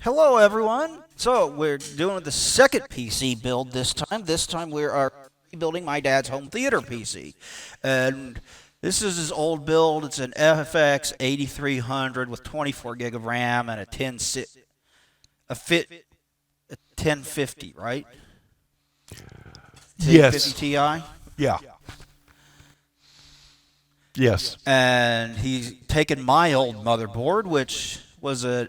Hello, everyone. So we're doing the second PC build this time. This time we are rebuilding my dad's home theater PC, and this is his old build. It's an FX 8300 with 24 gig of RAM and a 1050, right? 1050 Yes. Ti. Yeah. Yes. And he's taken my old motherboard, which was a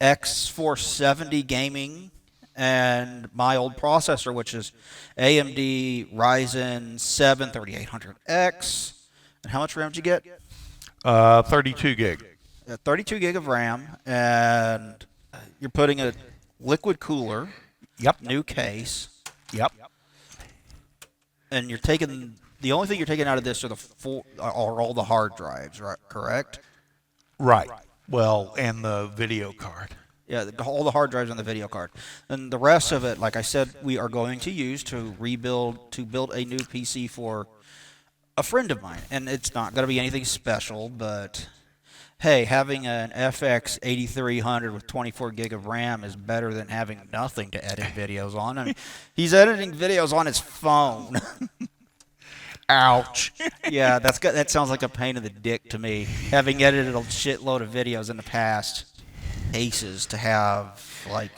X470 gaming, and my old processor, which is AMD Ryzen 7 3800X. And how much RAM did you get? 32 gig. 32 gig of RAM, and you're putting a liquid cooler, Yep. new case, Yep. and you're taking the only thing you're taking out of this are all the hard drives, right? Correct? Right. Well, and the video card. Yeah, all the hard drives on the video card. And the rest of it, like I said, we are going to use to build a new PC for a friend of mine. And it's not going to be anything special, but hey, having an FX 8300 with 24 gig of RAM is better than having nothing to edit videos on. I mean, he's editing videos on his phone. Ouch. Yeah, that sounds like a pain in the dick to me. Having edited a shitload of videos in the past, aces to have like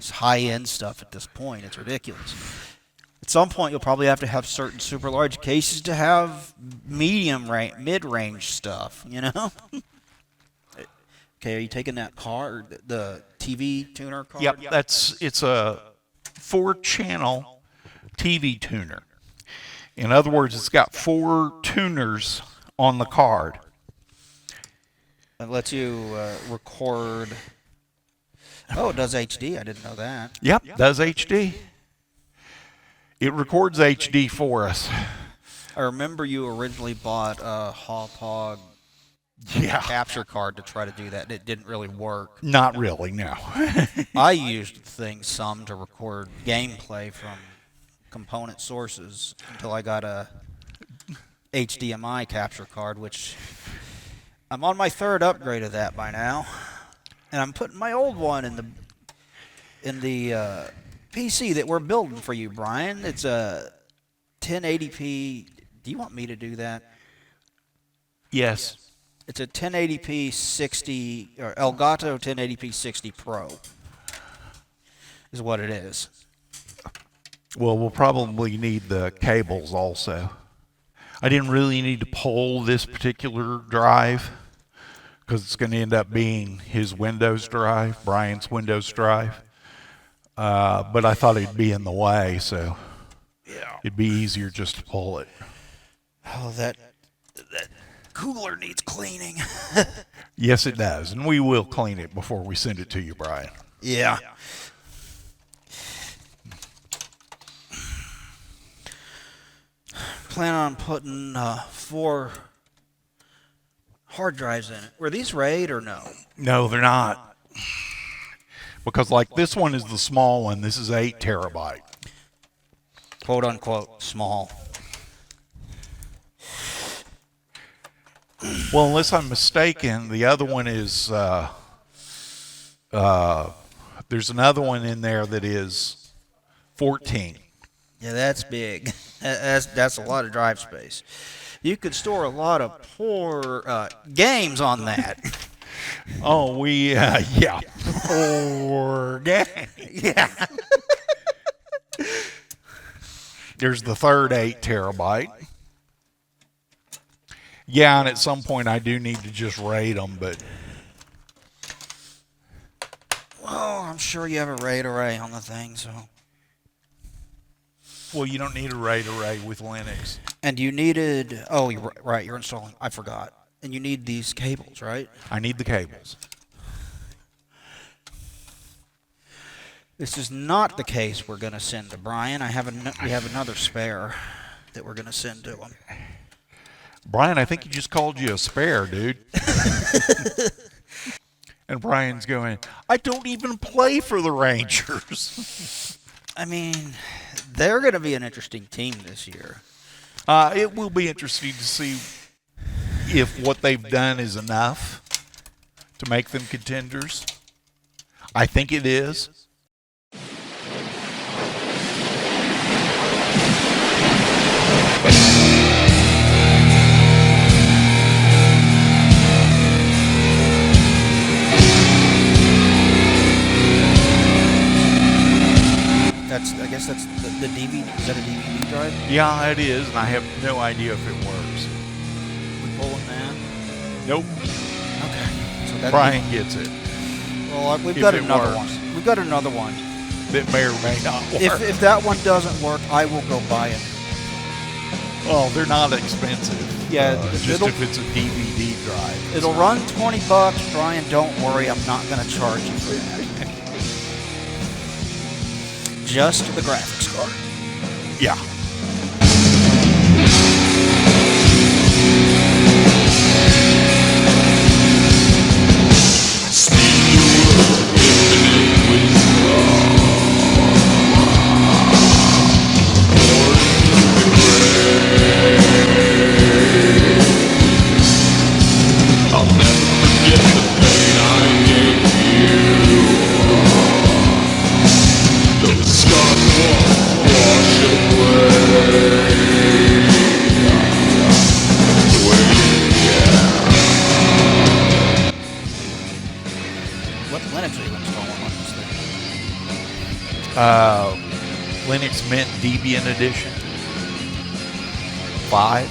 high-end stuff at this point. It's ridiculous. At some point, you'll probably have to have certain super large cases to have mid-range stuff. You know? Okay, are you taking that card, the TV tuner card? Yep. It's a 4-channel TV tuner. In other words, it's got 4 tuners on the card. It lets you record. Oh, it does HD. I didn't know that. Yep. Does HD. It records HD for us. I remember you originally bought a Hauppauge capture card to try to do that, and it didn't really work. Not really, no. I used the thing some to record gameplay from component sources until I got a HDMI capture card, which I'm on my 3rd upgrade of that by now, and I'm putting my old one in the PC that we're building for you, Brian. It's a 1080p. Do you want me to do that? Yes. It's a 1080p 60 or Elgato 1080p 60 Pro. Is what it is. Well, we'll probably need the cables also. I didn't really need to pull this particular drive because it's going to end up being his Windows drive, Brian's Windows drive. But I thought it'd be in the way, so it'd be easier just to pull it. Oh, that cooler needs cleaning. Yes, it does, and we will clean it before we send it to you, Brian. Yeah. Plan on putting 4 hard drives in it. Were these RAID or no? No, they're not. Because like this one is the small one. This is 8 terabyte. Quote unquote small. Well, unless I'm mistaken, the other one is there's another one in there that is 14. Yeah, that's big. That's a lot of drive space. You could store a lot of poor games on that. Oh, yeah. Poor game. Yeah. There's the third 8 terabyte. Yeah, and at some point I do need to just RAID them, but Well, I'm sure you have a RAID array on the thing, so. well, you don't need a RAID array with Linux. And you needed. Oh, right. You're installing. I forgot. And you need these cables, right? I need the cables. This is not the case we're going to send to Brian. We have another spare that we're going to send to him. Brian, I think he just called you a spare, dude. And Brian's going, I don't even play for the Rangers. I mean, they're going to be an interesting team this year. It will be interesting to see if what they've done is enough to make them contenders. I think it is. I guess that's the DVD. Is that a DVD drive? Yeah, it is, and I have no idea if it works. We pulling that? Nope. Okay. So that Brian gets it. Well, we've If got it another works. one. We've got another one. That may or may not work. If that one doesn't work, I will go buy it. Oh, they're not expensive. Yeah, just if it's a DVD drive. It'll run $20. Brian, don't worry. I'm not going to charge you for that. Just the graphics card. Yeah. What Linux are you installing on this thing? Linux Mint Debian Edition 5.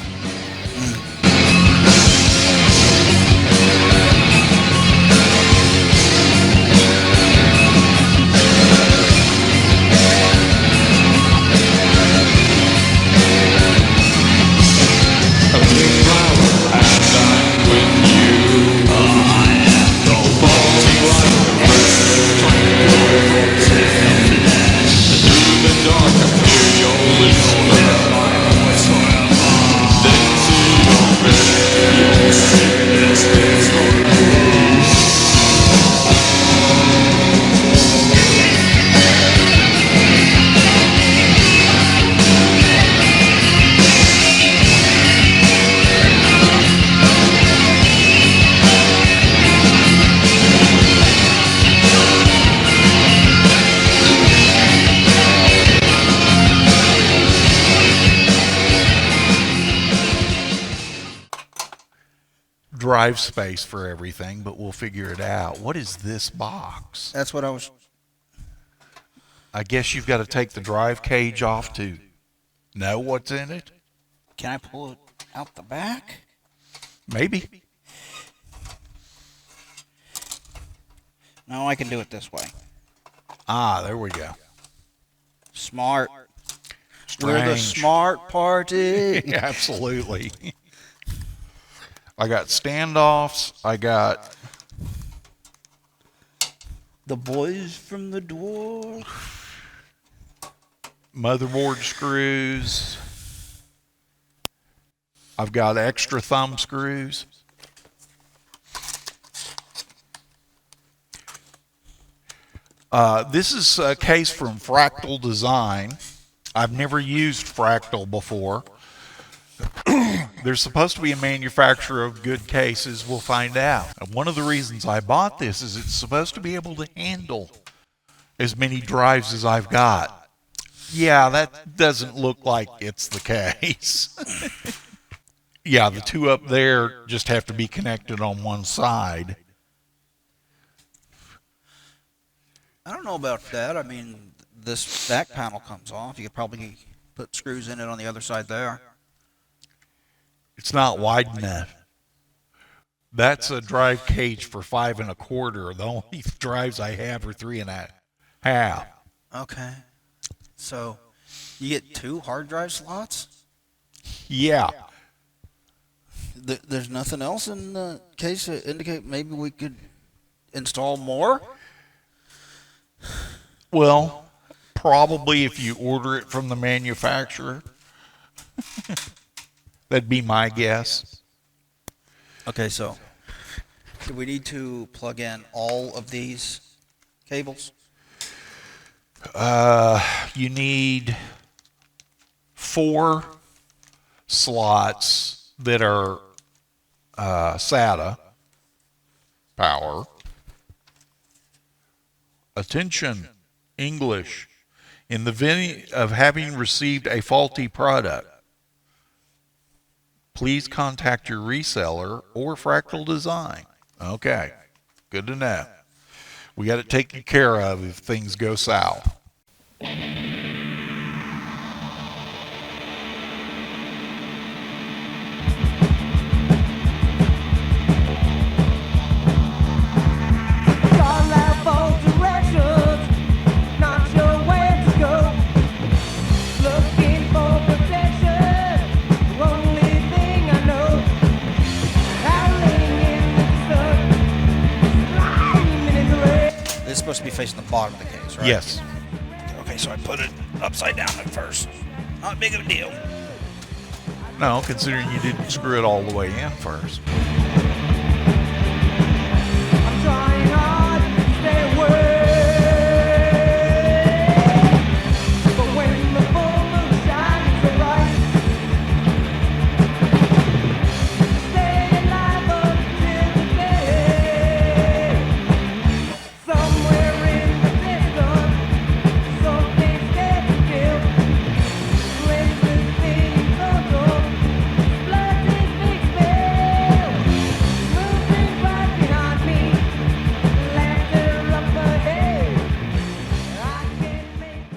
Drive space for everything, but we'll figure it out. What is this box? That's what I was. I guess you've got to take the drive cage off to know what's in it. Can I pull it out the back? Maybe. No, I can do it this way. Ah, there we go. Smart. Strange. We're the smart party. Absolutely. I got standoffs. I got The boys from the door. motherboard screws. I've got extra thumb screws. This is a case from Fractal Design. I've never used Fractal before. There's supposed to be a manufacturer of good cases. We'll find out. And one of the reasons I bought this is it's supposed to be able to handle as many drives as I've got. Yeah, that doesn't look like it's the case. Yeah, the two up there just have to be connected on one side. I don't know about that. I mean, this back panel comes off. You could probably put screws in it on the other side there. It's not wide enough. That's a drive cage for 5 1/4. The only drives I have are 3 1/2. Okay. So, you get 2 hard drive slots? Yeah. There's nothing else in the case to indicate maybe we could install more? Well, probably if you order it from the manufacturer. That'd be my guess. Okay, so do we need to plug in all of these cables? You need 4 slots that are SATA power. Attention, English. In the event of having received a faulty product, please contact your reseller or Fractal Design. Okay, good to know. We got it taken care of if things go south. This is supposed to be facing the bottom of the case, right? Yes. Okay, so I put it upside down at first. Not big of a deal. No, considering you didn't screw it all the way in first. I'm trying hard to stay away, but when the full moon shines so bright, stay alive until the day. Somewhere in the distance, something scared to kill. Lenses being total, blood is big spell. Moving right behind me, laughter up ahead. I can make.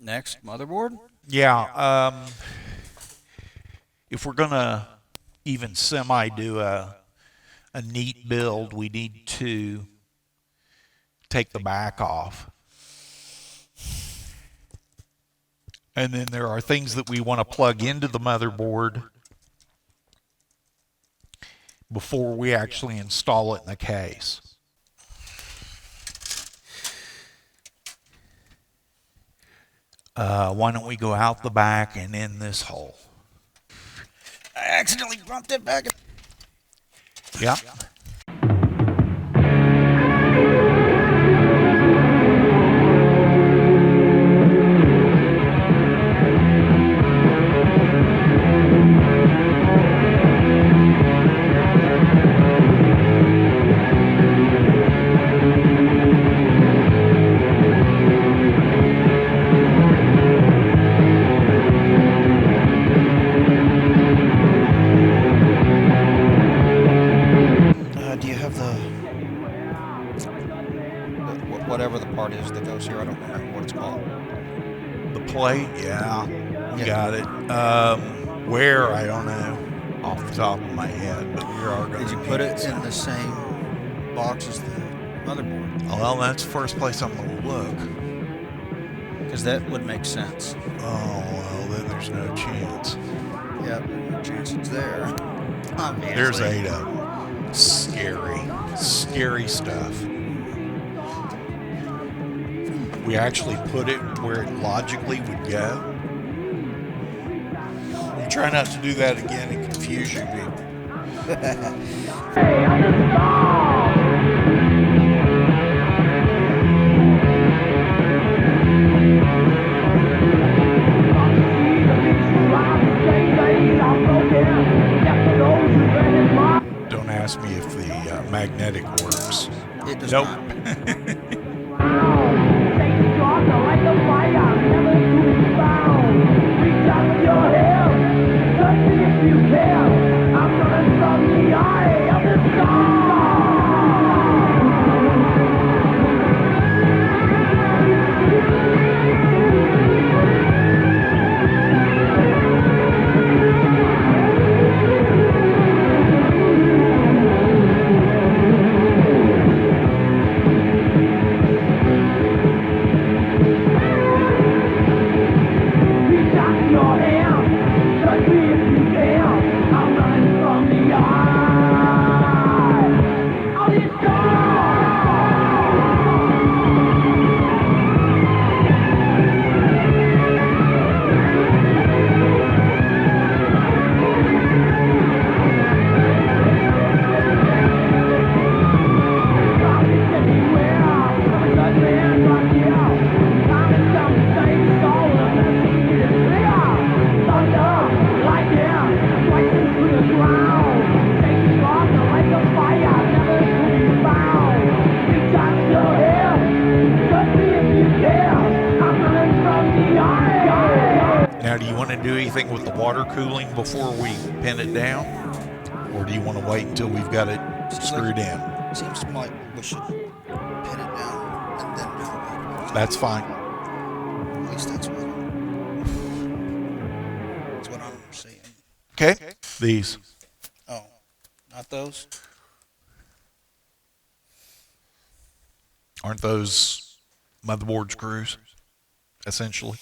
Next, motherboard. Yeah, if we're gonna even semi do a neat build, we need to take the back off. And then there are things that we want to plug into the motherboard before we actually install it in the case. Why don't we go out the back and in this hole? I accidentally bumped it back. Yep. Do you have the whatever the part is that goes here? I don't remember what it's called. The plate, yeah, we got it. Where, I don't know off the top of my head, but we are going Did you put it in the same box as the motherboard? Well, that's the first place I'm going to look. Because that would make sense. Oh, well, then there's no chance. Yep, no chance it's there. Obviously. There's 8 of them. Scary, scary stuff. We actually put it where it logically would go. I'm trying not to do that again and confuse you people. Don't ask me if the magnetic works. It does Nope. not. Now, do you want to do anything with the water cooling before we pin it down? Or do you want to wait until we've got it screwed in? Seems like we should pin it down and then do the water. That's fine. At least that's what I'm seeing. Okay. These. Oh, not those? Aren't those motherboard screws, essentially?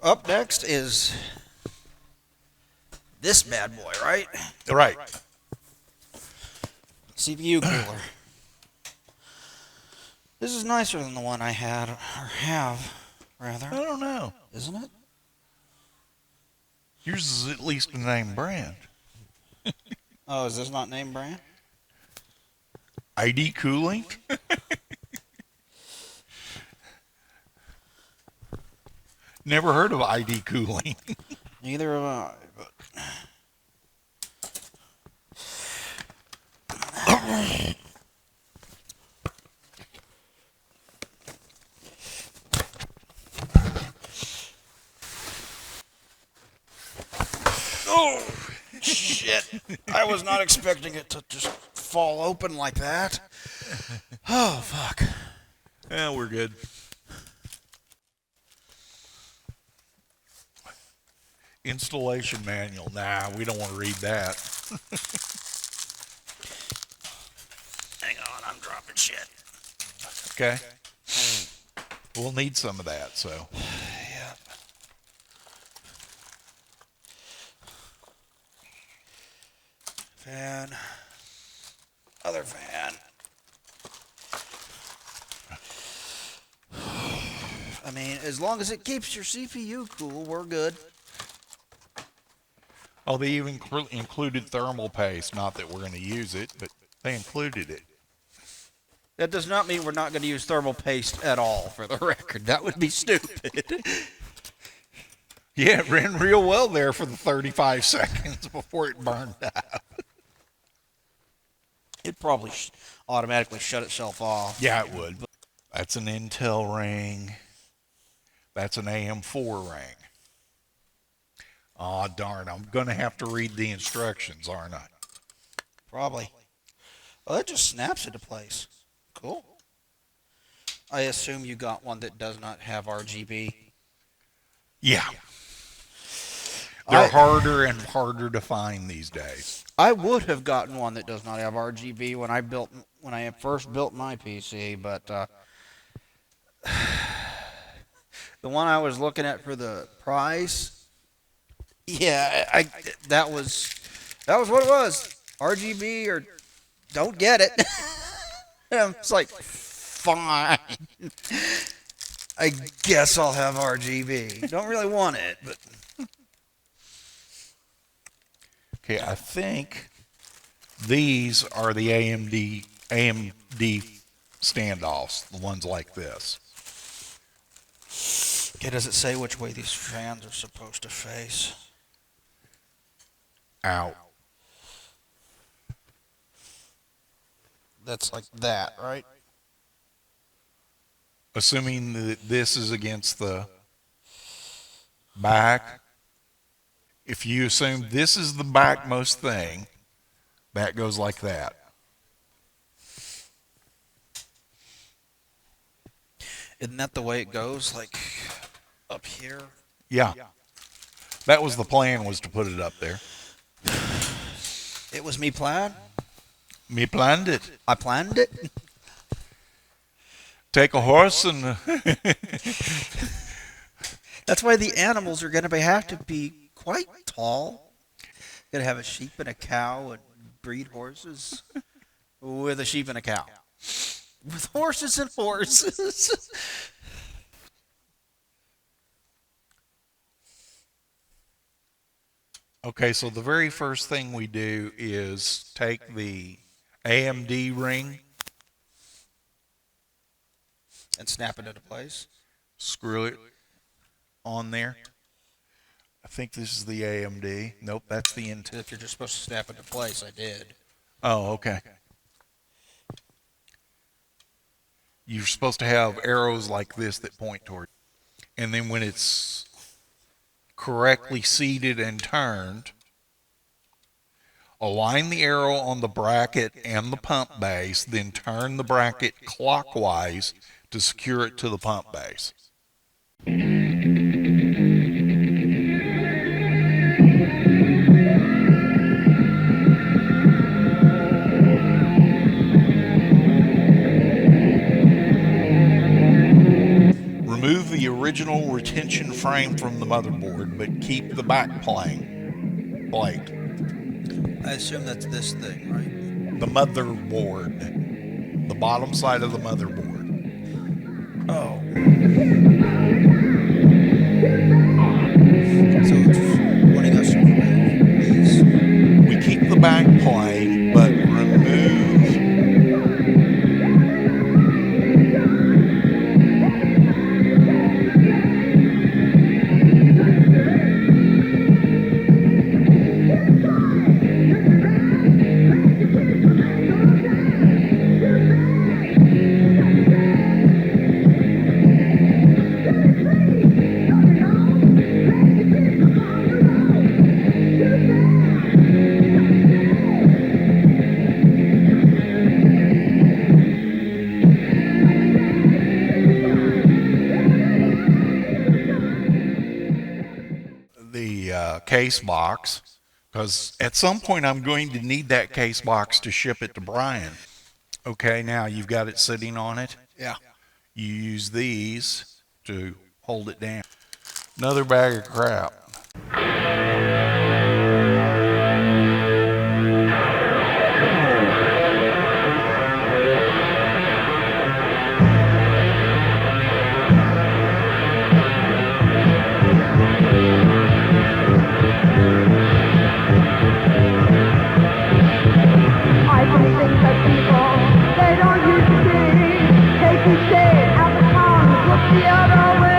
Up next is this bad boy, right? Right. CPU cooler. This is nicer than the one I had, or have, rather. I don't know. Isn't it? Yours is at least a name brand. Oh, is this not name brand? ID Cooling? Never heard of ID Cooling. Neither have I, but... Oh, shit. I was not expecting it to just fall open like that. Oh, fuck. Yeah, we're good. Installation manual. Nah, we don't want to read that. Hang on, I'm dropping shit. Okay. We'll need some of that, so. Yep. Fan. Other fan. I mean, as long as it keeps your CPU cool, we're good. Oh, they even included thermal paste. Not that we're going to use it, but they included it. That does not mean we're not going to use thermal paste at all, for the record. That would be stupid. Yeah, it ran real well there for the 35 seconds before it burned out. It'd probably automatically shut itself off. Yeah, it would. That's an Intel ring. That's an AM4 ring. Aw, darn. I'm going to have to read the instructions, aren't I? Probably. Well, it just snaps into place. Cool. I assume you got one that does not have RGB. Yeah. They're harder and harder to find these days. I would have gotten one that does not have RGB when I first built my PC, but the one I was looking at for the price, yeah, that was what it was. RGB or don't get it. And I'm just like, fine. I guess I'll have RGB. Don't really want it, but Okay, I think these are the AMD standoffs, the ones like this. okay, does it say which way these fans are supposed to face? Out. That's like that, right? Assuming that this is against the back. If you assume this is the backmost thing, that goes like that. Isn't that the way it goes? Like up here? Yeah. That was the plan, was to put it up there. It was me plan. Me planned it. I planned it. Take a horse and That's why the animals are going to have to be quite tall. Going to have a sheep and a cow and breed horses with a sheep and a cow. With horses and horses. Okay, so the very first thing we do is take the AMD ring, And snap it into place. screw it on there. I think this is the AMD. Nope, that's the Intel. If you're just supposed to snap it into place, I did. Oh, okay. You're supposed to have arrows like this that point toward. And then when it's correctly seated and turned, align the arrow on the bracket and the pump base, then turn the bracket clockwise to secure it to the pump base. Remove the original retention frame from the motherboard, but keep the back plate. I assume that's this thing, right? The motherboard. The bottom side of the motherboard. Oh. So it's wanting us to remove these. We keep the back plate, but remove. Case box, because at some point I'm going to need that case box to ship it to Brian. Okay, now you've got it sitting on it. Yeah. You use these to hold it down. Another bag of crap. I can think that people, they don't use to be. Take the shade out the tongue, look the other way.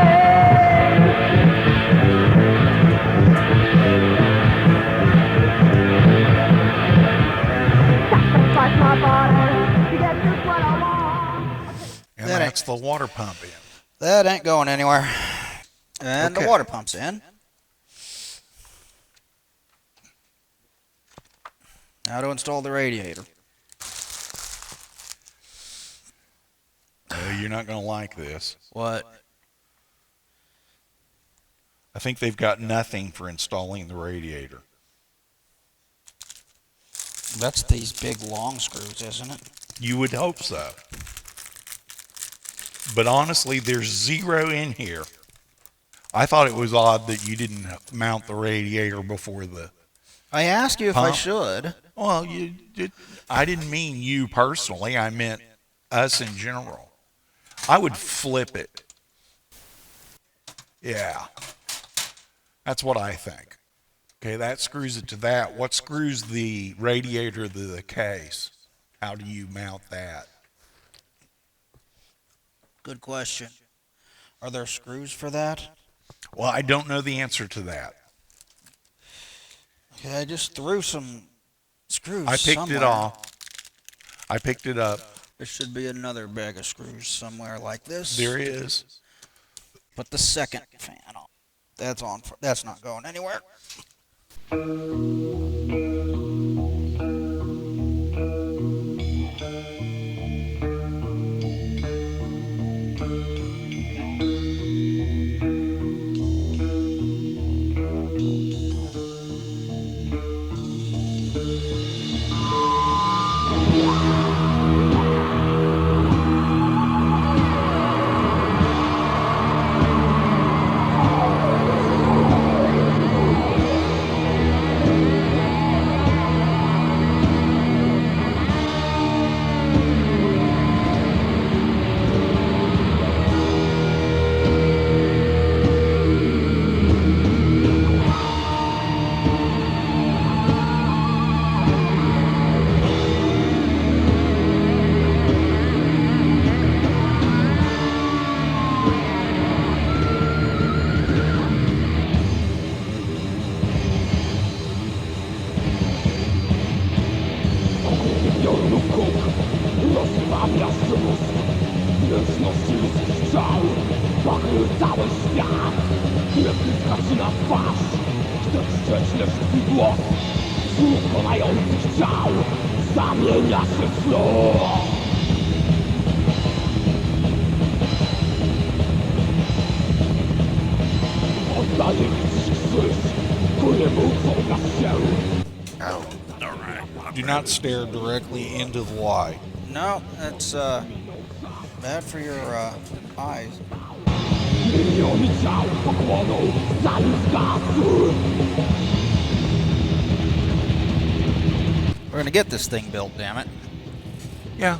Sacrifice my body to get just what I want. And That that's the water pump in. That ain't going anywhere. And Okay. the water pump's in. Now to install the radiator. You're not going to like this. What? I think they've got nothing for installing the radiator. That's these big long screws, isn't it? You would hope so. But honestly, there's zero in here. I thought it was odd that you didn't mount the radiator before the I asked you if I Huh? should. Well, I didn't mean you personally. I meant us in general. I would flip it. Yeah. That's what I think. Okay, that screws it to that. What screws the radiator to the case? How do you mount that? Good question. Are there screws for that? Well, I don't know the answer to that. Okay, I just threw some screws I picked somewhere. it off. I picked it up. There should be another bag of screws somewhere like this. There is. Put the second fan on. That's on. That's not going anywhere. Do not stare directly into the light. No, that's bad for your eyes. We're gonna get this thing built, damn it. Yeah.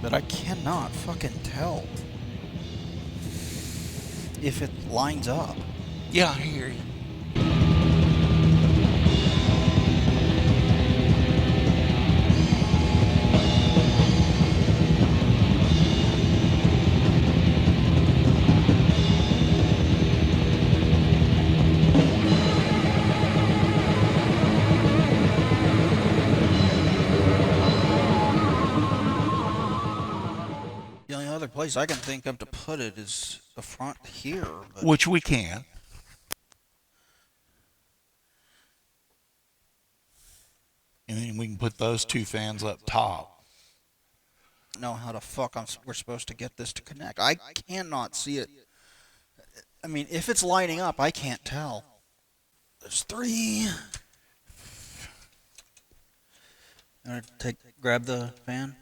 But I cannot fucking tell if it lines up. Yeah, I hear you. The only other place I can think of to put it is the front here. But Which we can. And then we can put those two fans up top. know how the fuck we're supposed to get this to connect. I cannot see it. I mean, if it's lining up, I can't tell. There's 3. Grab the fan.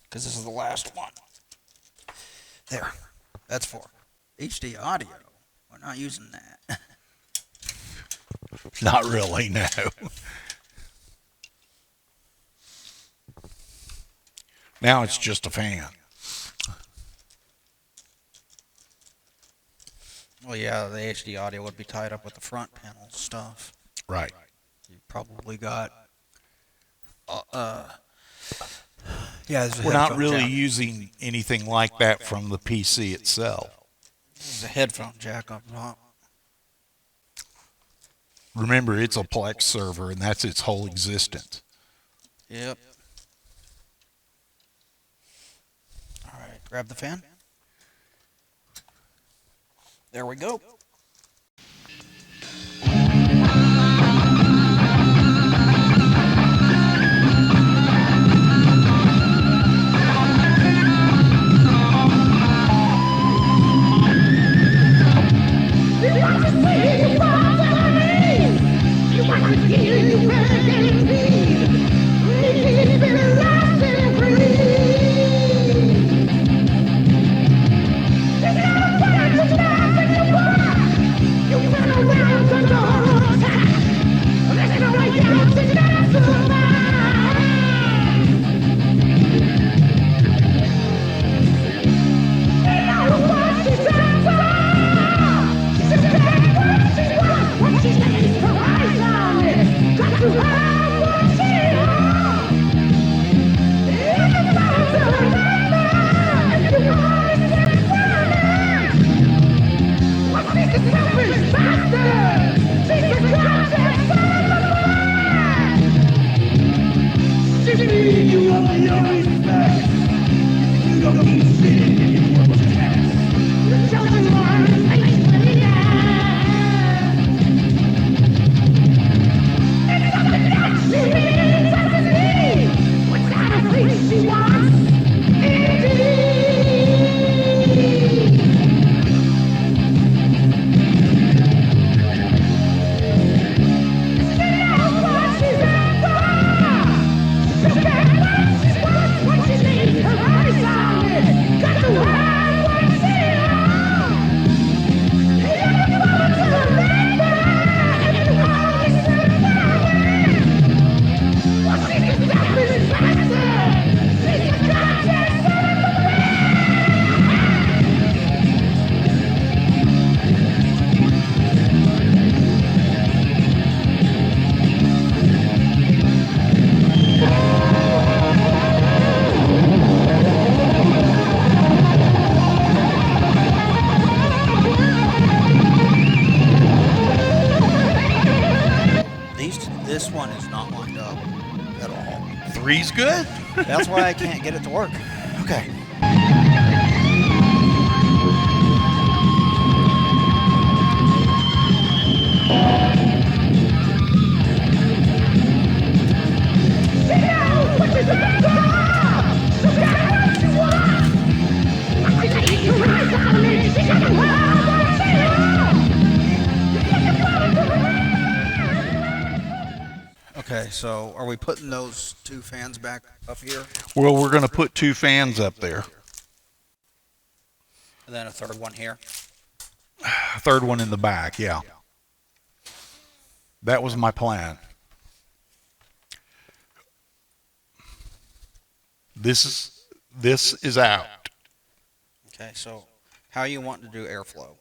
Because this is the last one. There. That's 4. HD audio. We're not using that. Not really, no. Now it's just a fan. Well, yeah, the HD audio would be tied up with the front panel stuff. Right. You probably got. Yeah, there's a We're not headphone really jack. using anything like that from the PC itself. There's a headphone jack up top. Remember, it's a Plex server, and that's its whole existence. Yep. All right, grab the fan. There we go. It's not a This one is not lined up at all. 3's good. That's why I can't get it to work. Okay. Okay, so are we putting those 2 fans back up here? Well, we're going to put 2 fans up there. And then a 3rd one here? A 3rd one in the back, yeah. That was my plan. This is out. Okay, so how you want to do airflow?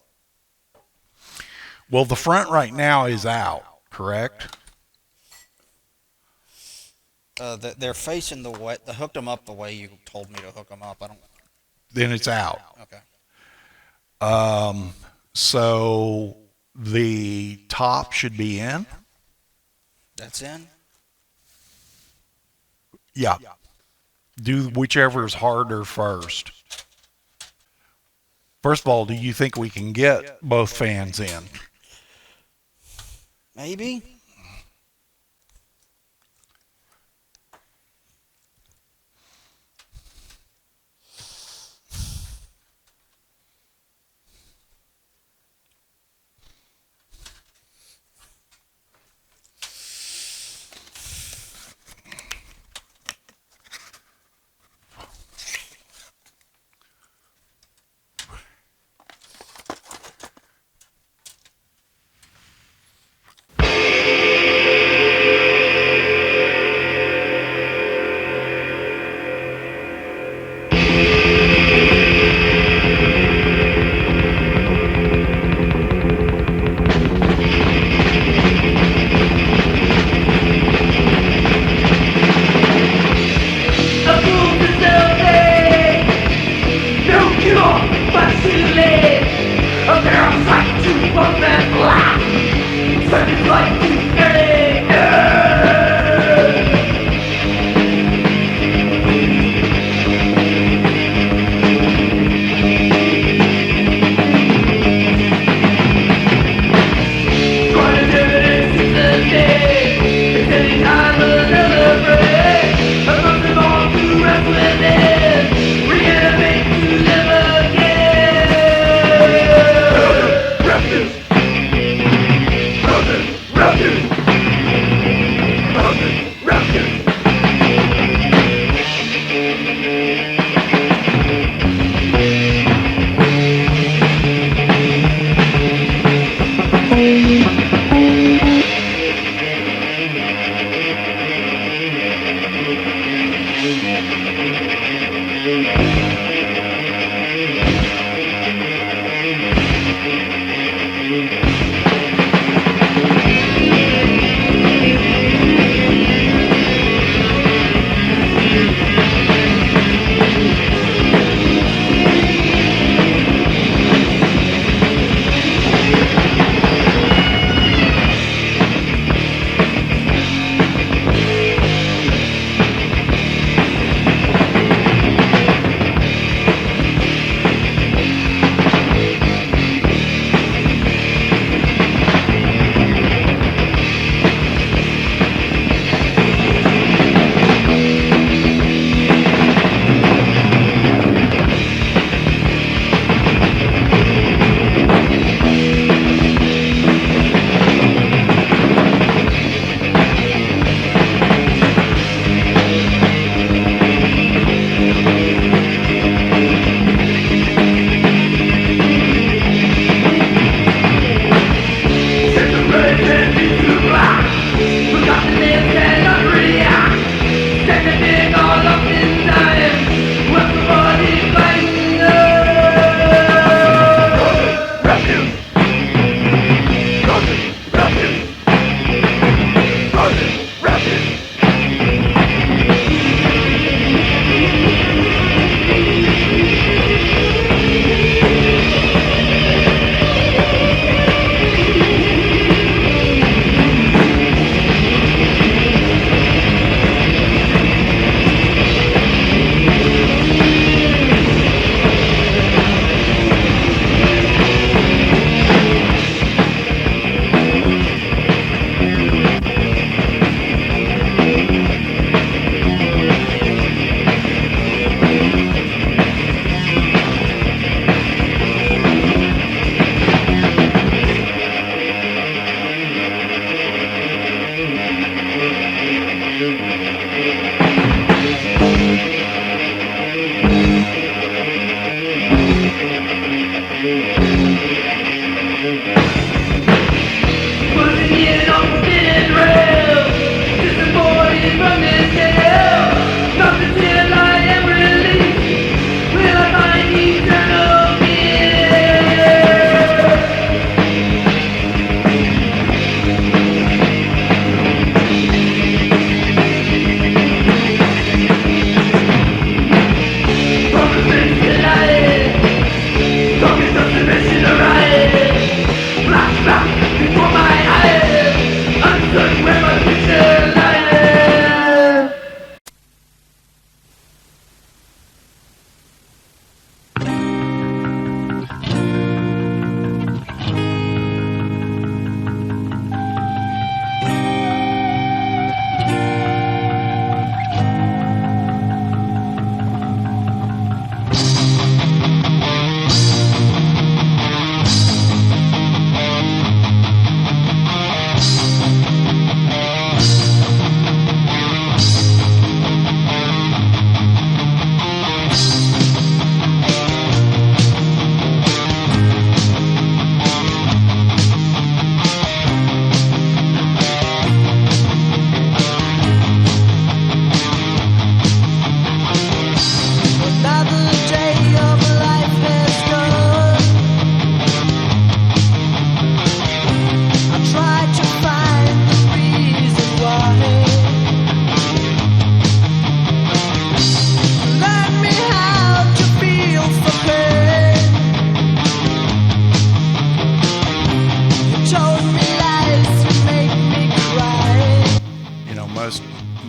Well, the front right now is out, correct? They're facing the way, they hooked them up the way you told me to hook them up. I don't. Then it's out. Okay. So the top should be in. That's in? Yeah. Do whichever is harder first. First of all, do you think we can get both fans in? Maybe.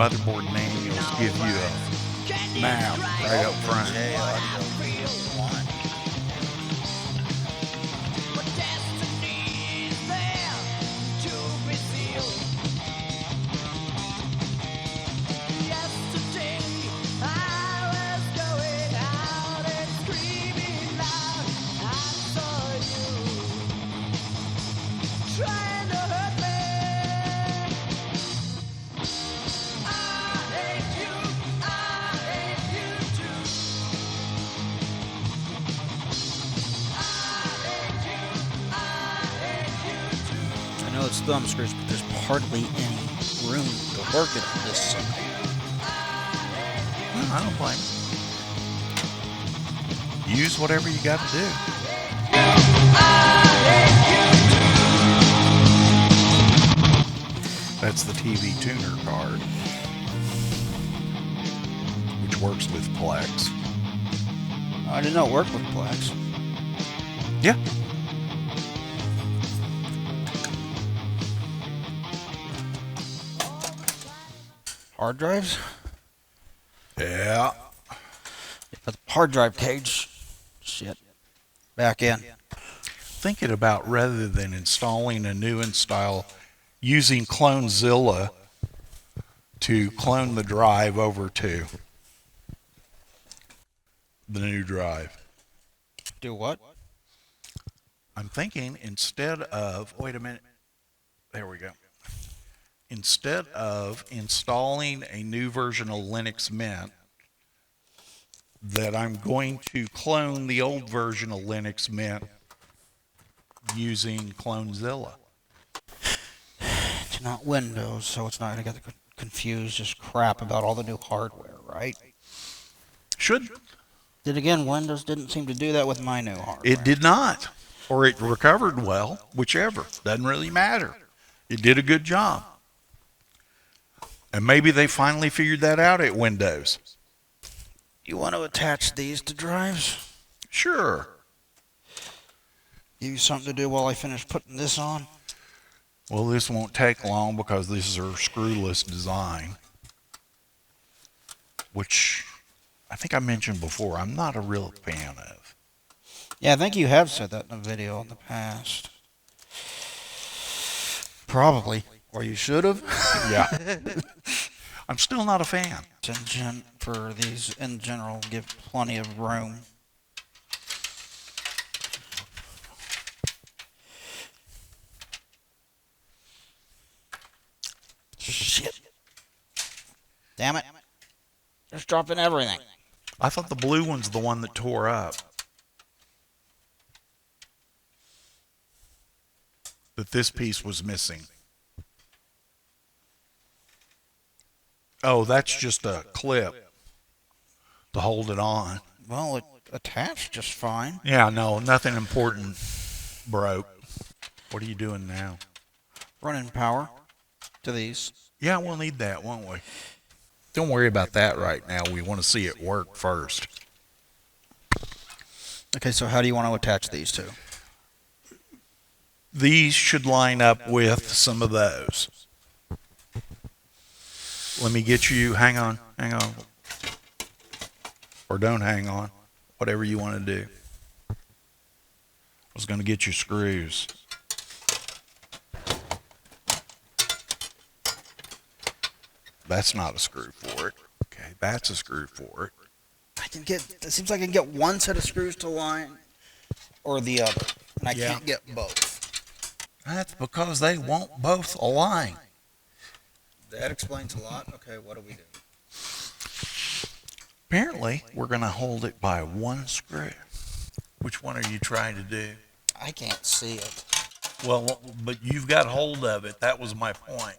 motherboard manuals give you a map right up front. J audio 1. Trying to hurt me. I hate you too. I know it's thumb screws, but there's hardly any room to work it on this side. I don't blame you. Use whatever you got to do. That's the TV tuner card, which works with Plex. I didn't know it worked with Plex. Yeah. Hard drives? Yeah. Put the hard drive cage. Shit. Back in. Thinking about rather than installing a new install, using CloneZilla to clone the drive over to the new drive. Do what? I'm thinking instead of, wait a minute, there we go. Instead of installing a new version of Linux Mint, that I'm going to clone the old version of Linux Mint using CloneZilla. It's not Windows, so it's not going to get confused, just crap about all the new hardware, right? Should. Then again, Windows didn't seem to do that with my new hardware. It did not. Or it recovered well, whichever. Doesn't really matter. It did a good job. And maybe they finally figured that out at Windows. You want to attach these to drives? Sure. Give you something to do while I finish putting this on? Well, this won't take long because this is our screwless design, which I think I mentioned before, I'm not a real fan of. Yeah, I think you have said that in a video in the past. Probably. Or you should have. Yeah. I'm still not a fan. For these, in general, give plenty of room. Shit. Damn it. Just dropping everything. I thought the blue one's the one that tore up. That this piece was missing. Oh, that's just a clip to hold it on. Well, it attached just fine. Yeah, no, nothing important broke. What are you doing now? Running power to these. Yeah, we'll need that, won't we? Don't worry about that right now. We want to see it work first. Okay, so how do you want to attach these two? These should line up with some of those. Let me get you, hang on. Or don't hang on, whatever you want to do. I was going to get you screws. That's not a screw for it. Okay, that's a screw for it. It seems like I can get one set of screws to line or the other, and I can't get both. That's because they won't both align. That explains a lot. Okay, what do we do? Apparently, we're going to hold it by one screw. Which one are you trying to do? I can't see it. Well, but you've got hold of it. That was my point.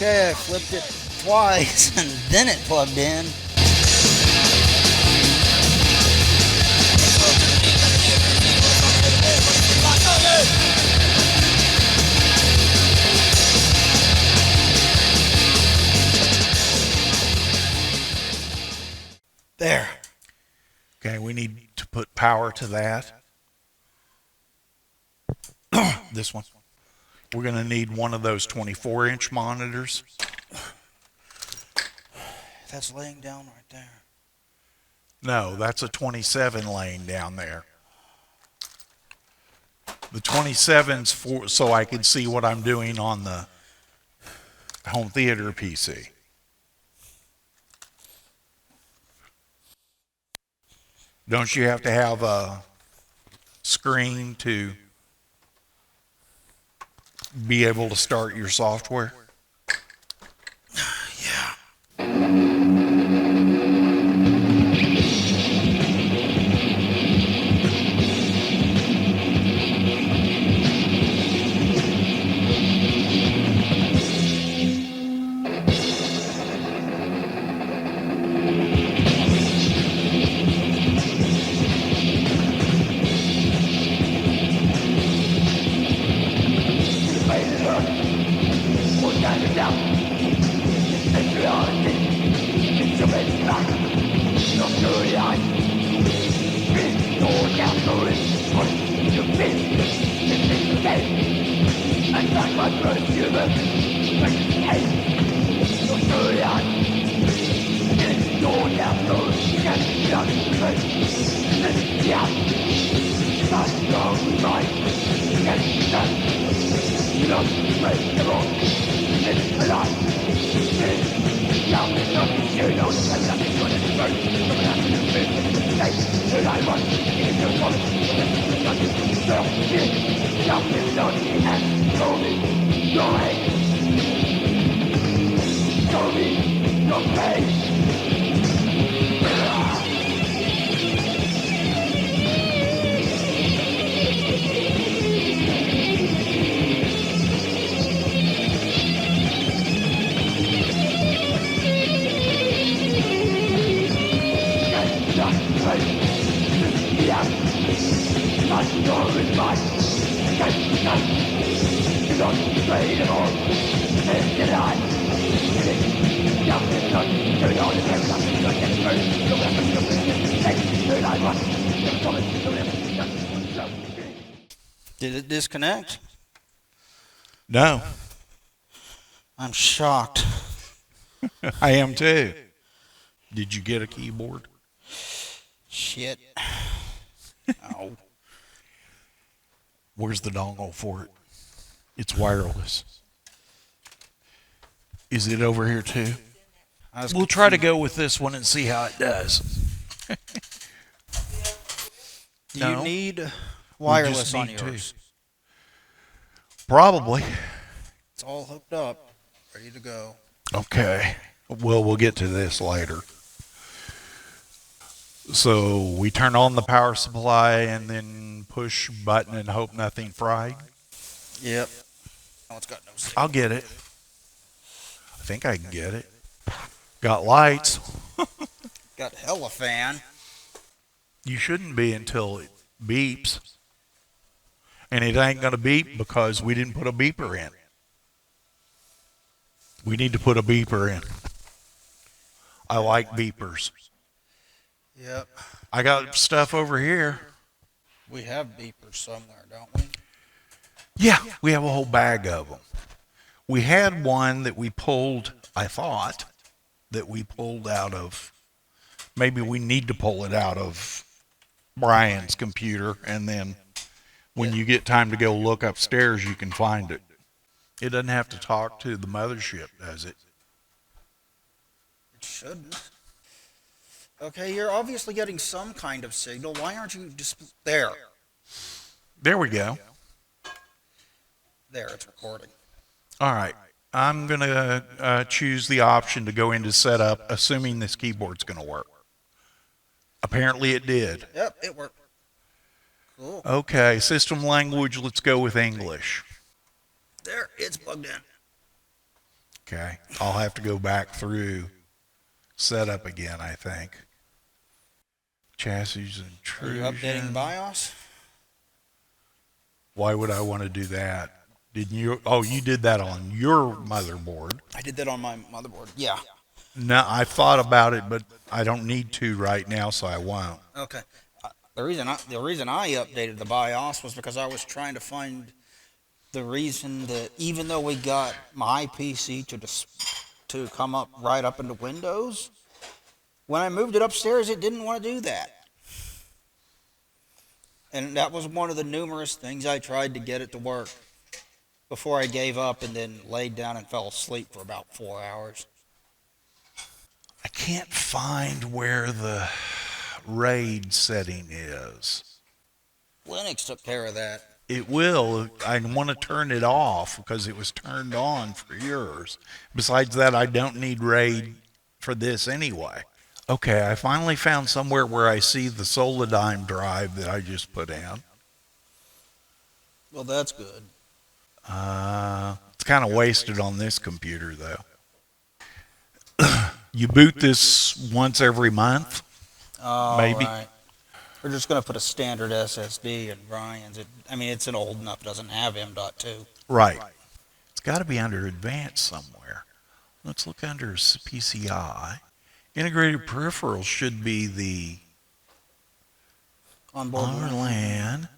Okay, I flipped it twice and then it plugged in. There. Okay, we need to put power to that. This one. We're going to need one of those 24-inch monitors. That's laying down right there. No, that's a 27 laying down there. The 27's for so I can see what I'm doing on the home theater PC. Don't you have to have a screen to be able to start your software? Yeah. Did it disconnect? No, I'm shocked. I am too. Did you get a keyboard? Shit. Oh. Where's the dongle for it? It's wireless. Is it over here too? We'll try to go with this one and see how it does. Do No. you need We wireless just on need to. yours? Probably. It's all hooked up, ready to go. Okay. Well, we'll get to this later. So we turn on the power supply and then push button and hope nothing fried. Yep. Oh, it's got no signal. I'll get it. I think I can get it. Got lights. Got hella fan. You shouldn't be until it beeps. And it ain't going to beep because we didn't put a beeper in. We need to put a beeper in. I like beepers. Yep. I got stuff over here. We have beepers somewhere, don't we? Yeah, we have a whole bag of them. We had one that we pulled, I thought, that we pulled out of, maybe we need to pull it out of Brian's computer, and then when you get time to go look upstairs, you can find it. It doesn't have to talk to the mothership, does it? It shouldn't. Okay, you're obviously getting some kind of signal. Why aren't you just there? There we go. There, it's recording. All right. I'm going to choose the option to go into setup, assuming this keyboard's going to work. Apparently it did. Yep, it worked. Cool. Okay, system language, let's go with English. There, it's plugged in. Okay. I'll have to go back through setup again, I think. Chassis Are you updating intrusion. BIOS? Why would I want to do that? Didn't you? Oh, you did that on your motherboard. I did that on my motherboard. Yeah. No, I thought about it, but I don't need to right now, so I won't. Okay. The reason I updated the BIOS was because I was trying to find the reason that even though we got my PC to come up right up into Windows, when I moved it upstairs, it didn't want to do that. And that was one of the numerous things I tried to get it to work before I gave up and then laid down and fell asleep for about 4 hours. I can't find where the RAID setting is. Linux took care of that. It will. I want to turn it off because it was turned on for yours. Besides that, I don't need RAID for this anyway. Okay, I finally found somewhere where I see the Solidyme drive that I just put in. Well, that's good. It's kind of wasted on this computer, though. You boot this once every month, maybe. Right. We're just going to put a standard SSD in Brian's. It's an old enough, doesn't have M.2. Right. It's got to be under advanced somewhere. Let's look under PCI. Integrated peripherals should be the Onboard LAN.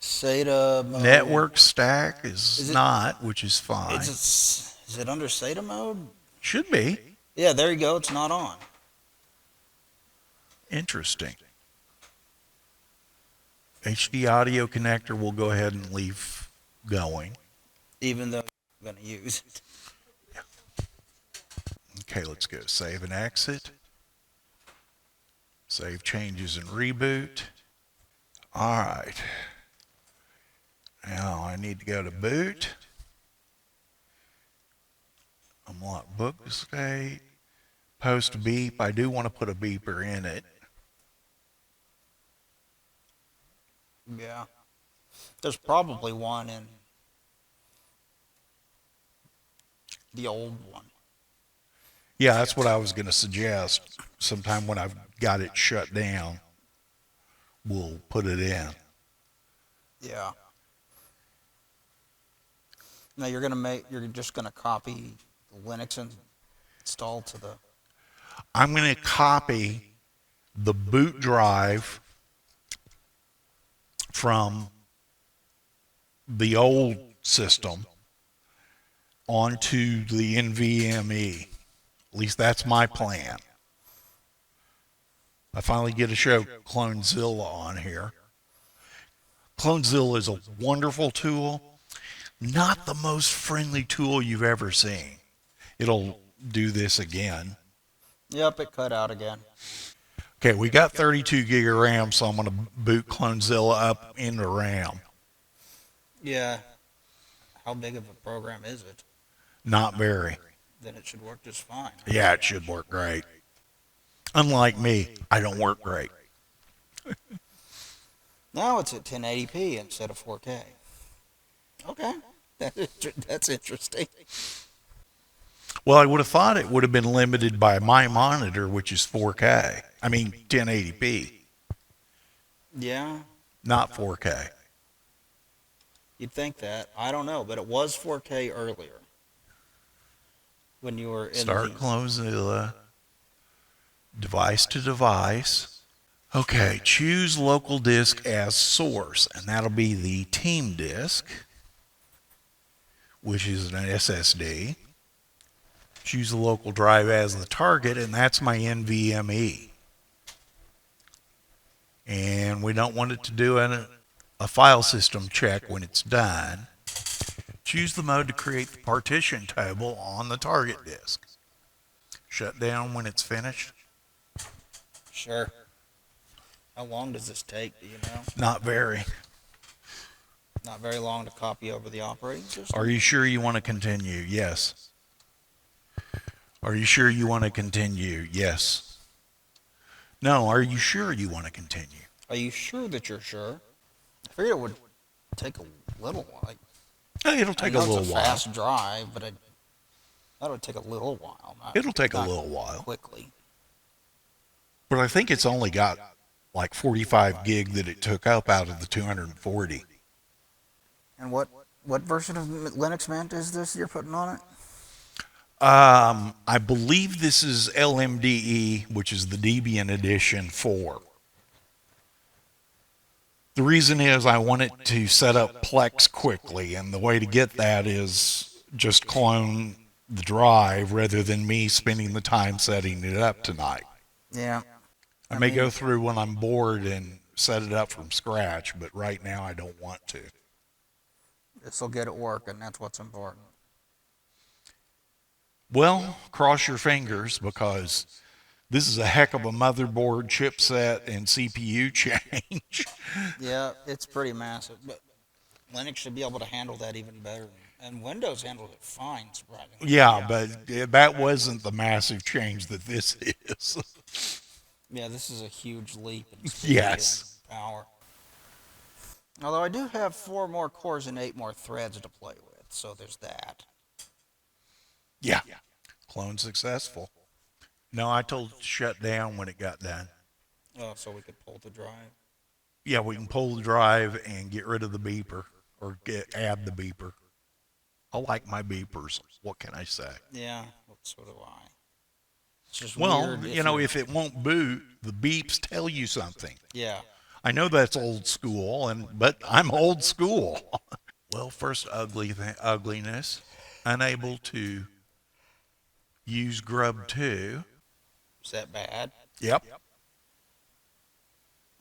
SATA mode. Network stack is it- not, which is fine. Is it under SATA mode? Should be. Yeah, there you go. It's not on. Interesting. HD audio connector we'll go ahead and leave going. Even though I'm going to use it. Okay, let's go save and exit. Save changes and reboot. All right. Now I need to go to boot. Unlock book state. Post beep. I do want to put a beeper in it. Yeah. There's probably one in the old one. Yeah, that's what I was going to suggest. Sometime when I've got it shut down, we'll put it in. Yeah. Now you're just going to copy the Linux and install to the. I'm going to copy the boot drive from the old system onto the NVMe. At least that's my plan. I finally get to show Clonezilla on here. Clonezilla is a wonderful tool, not the most friendly tool you've ever seen. It'll do this again. Yep, it cut out again. Okay, we got 32 gig of RAM, so I'm going to boot Clonezilla up into RAM. Yeah. How big of a program is it? Not very. Then it should work just fine. Yeah, it should work great. Unlike me, I don't work great. Now it's at 1080p instead of 4K. Okay. That's interesting. Well, I would have thought it would have been limited by my monitor, which is 4K. 1080p, Yeah. not 4K. You'd think that. I don't know, but it was 4K earlier. When you were in Start Clonezilla. Device to device. Okay, choose local disk as source, and that'll be the team disk, which is an SSD. Choose the local drive as the target, and that's my NVMe. And we don't want it to do a file system check when it's done. Choose the mode to create the partition table on the target disk. Shut down when it's finished. Sure. How long does this take, do you know? Not very. Not very long to copy over the operating system? Are you sure you want to continue? Yes. Are you sure you want to continue? Yes. No, are you sure you want to continue? Are you sure that you're sure? I figured it would take a little while. It'll take a I know little it's a while. fast drive, but That would take a little while. It'll take a not little while. Quickly. But I think it's only got like 45 gig that it took up out of the 240. And what version of Linux Mint is this you're putting on it? I believe this is LMDE, which is the Debian edition 4. The reason is I want it to set up Plex quickly, and the way to get that is just clone the drive rather than me spending the time setting it up tonight. Yeah. I may go through when I'm bored and set it up from scratch, but right now I don't want to. This will get it working. That's what's important. Well, cross your fingers, because this is a heck of a motherboard, chipset, and CPU change. Yeah, it's pretty massive, but Linux should be able to handle that even better. And Windows handled it fine, surprisingly. Yeah, but that wasn't the massive change that this is. Yeah, this is a huge leap in speed Yes. and power. Although I do have 4 more cores and 8 more threads to play with, so there's that. Yeah. Clone successful. No, I told it to shut down when it got done. Oh, so we could pull the drive. Yeah, we can pull the drive and get rid of the beeper, or add the beeper. I like my beepers. What can I say? Yeah, so do I. It's just Well, weird if it won't boot, the beeps tell you something. Yeah. I know that's old school, but I'm old school. Well, first ugliness, unable to use Grub 2. Is that bad? Yep.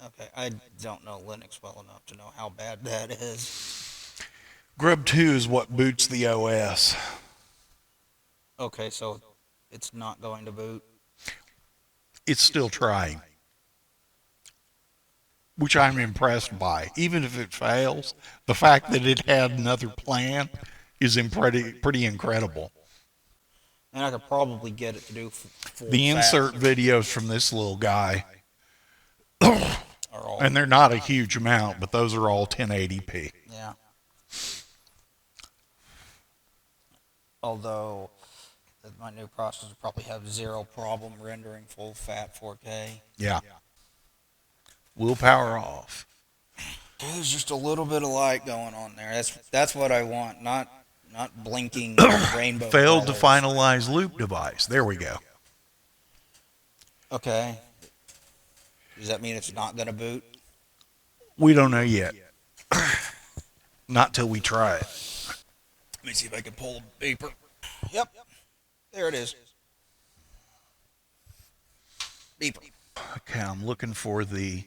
Okay, I don't know Linux well enough to know how bad that is. Grub 2 is what boots the OS. Okay, so it's not going to boot. It's still trying, which I'm impressed by. Even if it fails, the fact that it had another plan is pretty incredible. And I could probably get it to do full The insert faster. videos from this little guy, Are all, and they're not a huge amount, but those are all 1080p. yeah. Although my new processor probably have 0 problem rendering full fat 4K. Yeah. We'll power off. There's just a little bit of light going on there. That's what I want, not blinking rainbow Failed to colors. finalize loop device. There we go. Okay. Does that mean it's not going to boot? We don't know yet. Not till we try it. Let me see if I can pull a beeper. Yep. There it is. Beeper. Okay, I'm looking for the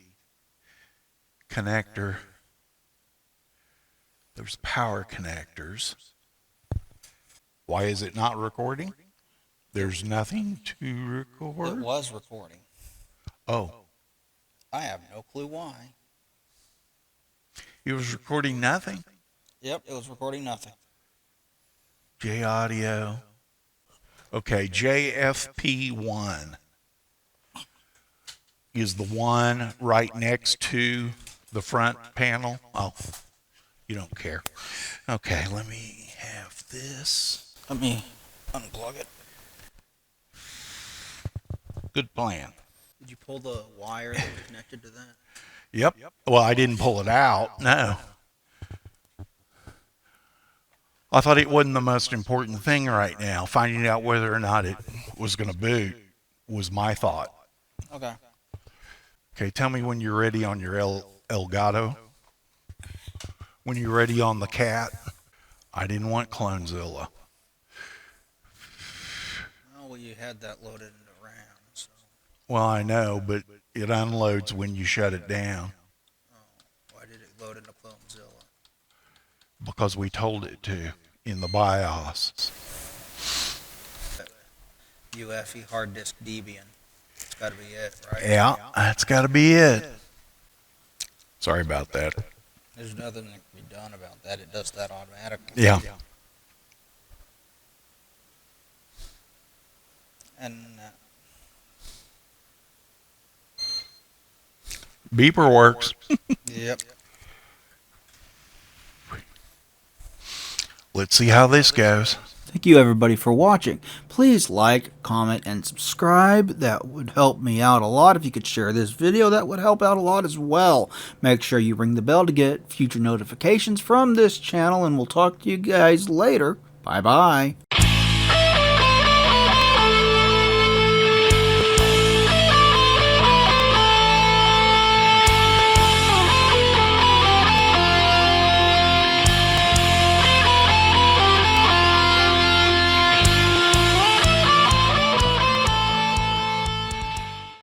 connector. There's power connectors. Why is it not recording? There's nothing to It record. was recording. Oh, I have no clue why. it was recording nothing. Yep, it was recording nothing. J audio. Okay, JFP1 is the one right next to the front panel. Oh, you don't care. Okay, let me have this. Let me unplug it. Good plan. Did you pull the wire that was connected to that? Yep. Well, I didn't pull it out. No. I thought it wasn't the most important thing right now. Finding out whether or not it was going to boot was my thought. Okay. Okay, tell me when you're ready on your Elgato. When you're ready on the cat. I didn't want Clonezilla. Oh, well, you had that loaded into RAM, so. Well, I know, but it unloads when you shut it down Oh, why did it load into Clonezilla? because we told it to in the BIOS. UEFI hard disk Debian. It's got to be it, right? Yeah, that's got to be it. Sorry about that. There's nothing that can be done about that. It does that automatically. Yeah. And Beeper works. yep. Let's see how this goes. Thank you everybody for watching. Please like, comment, and subscribe. That would help me out a lot. If you could share this video, that would help out a lot as well. Make sure you ring the bell to get future notifications from this channel, and we'll talk to you guys later. Bye-bye.